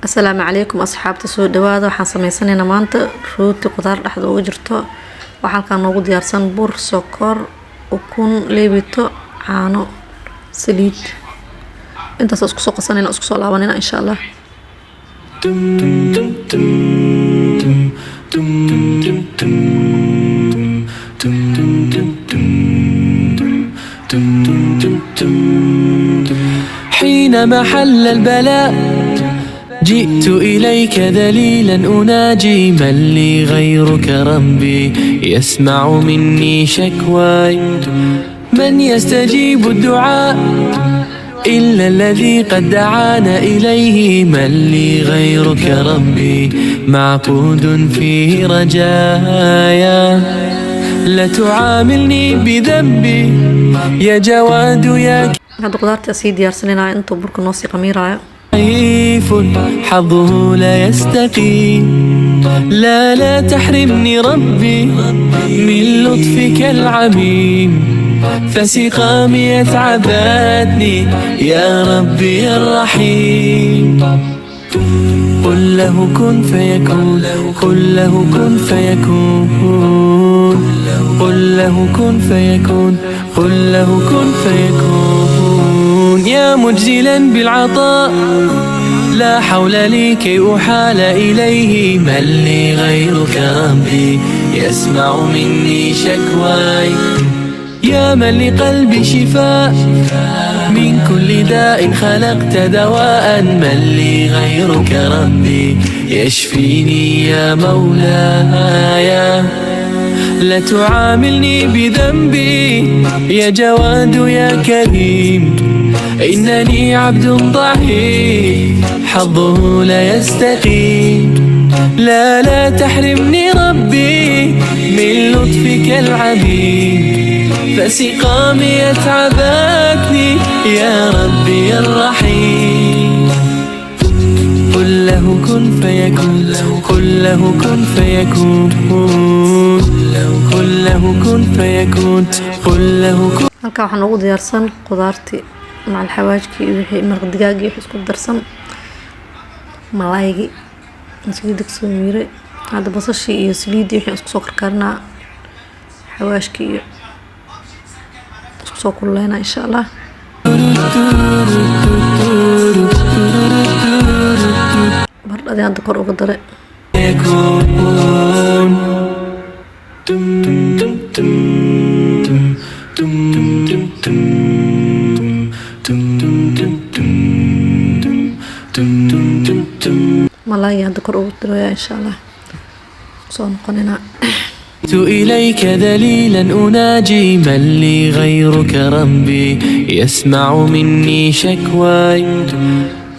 السلام عليكم أصحابتي soo dhawaada waxaan sameysanaynaa maanta rooti qudaar dhexda uga jirto waxaa halkaan noogu diyaarsan bur sokor ukun leebito caano saliid intaas isku soo qasanayna isku soo laabanayna insha Allah حينما حل البلاء جئت إليك ذليلا أناجي من لي غيرك ربي يسمع مني شكواي من يستجيب الدعاء إلا الذي قد دعانا إليه من لي غيرك ربي معبود فيه رجايا لا تعاملني بذنبي يا جواد يا هذا قدرت أسيد ديارسنينا أنتو برك نوصي قميرة ضعيف حظه لا يستقيم لا تحرمني ربي من لطفك العميم فسقامي تعبتني يا ربي الرحيم قل له كن فيكون قل له كن فيكون قل له كن فيكون قل له كن فيكون يا مجزلا بالعطاء لا حول لي كي أحال إليه من لي غيرك ربي يسمع مني شكواي يا من لقلبي شفاء من كل داء خلقت دواء من لي غيرك ربي يشفيني يا مولاي لا تعاملني بذنبي يا جواد يا كريم إنني عبد ضعيف حظه لا يستقيم لا تحرمني ربي من لطفك العظيم فسقامي يتعبكني يا ربي الرحيم قل له كن فيكون قل له كن فيكون قل له كن فيكون قل له كن. halka waxaan ugu diyaarsan qudaartii مع الحواجكي wixii maraq digaag iyo isku darsan malaaygi intii degso miire hada basasha iyo saliid wixii isku soo karkarnaa xawaashki iyo isku soo kulleena insha Allah bardhadii hadda kor uga dare ملاي هذا كرو إن شاء الله صون قننا إليك ذليلا أناجي من لي غيرك ربي يسمع مني شكواي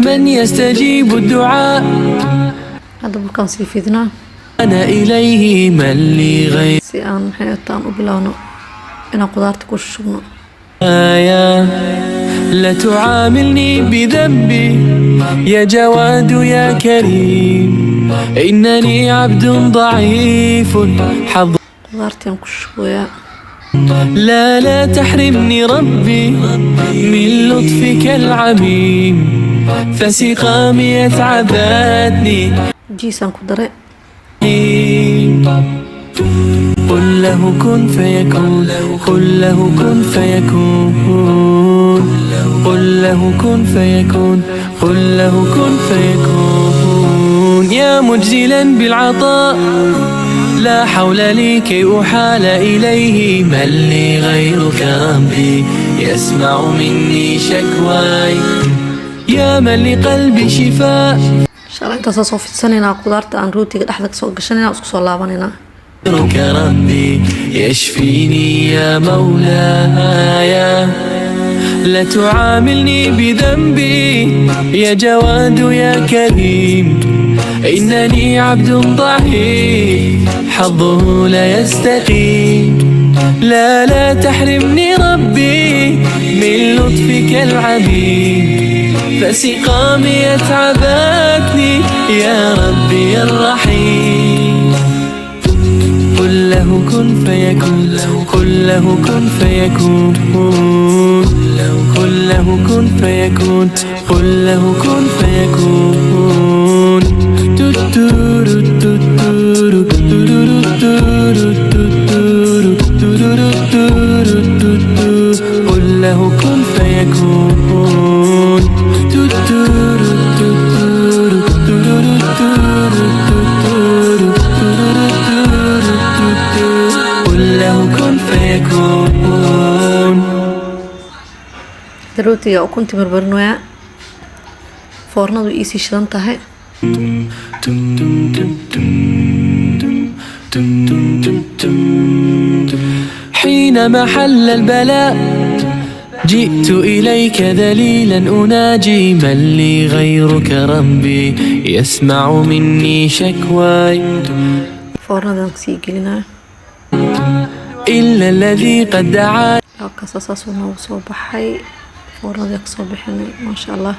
من يستجيب الدعاء هذا بكون سيفيدنا أنا إليه من لي غير سيان حياتان وبلانو أنا قدرت كشونا لا تعاملني بذنبي يا جواد يا كريم إنني عبد ضعيف حظ قدرت ينكشويا لا تحرمني ربي من لطفك العميم فسقامي يتعبتني جيسان قدرت قل له كن فيكون قل له كن فيكون قل له كن فيكون قل له كن فيكون يا مجزلا بالعطاء لا حول لي كي أحال إليه من لي غيرك ربي يسمع مني شكواي يا من لقلبي شفاء إن شاء الله أنت صوفي سنينا قدرت عن روتي قد سوق قشنينا وسكسو لابانينا غيرك ربي يشفيني يا مولاي لا تعاملني بذنبي يا جواد يا كريم إنني عبد ضعيف حظه لا يستقيم لا تحرمني ربي من لطفك العظيم فسقامي يتعبكني يا ربي الرحيم قل له كن فيكون قل له كن فيكون قل له كن فيكون قل له كن فيكون rootiga ukunti marmarinoya foornadu iisii shidan tahay حينما حل البلاء جئت إليك ذليلا أناجي من لي غيرك ربي يسمع مني شكواي foornadan sii gelinaa إلا الذي قد دعاني kasaasuu noogu soo baxay foornadii kasoo bixinay maasha Allah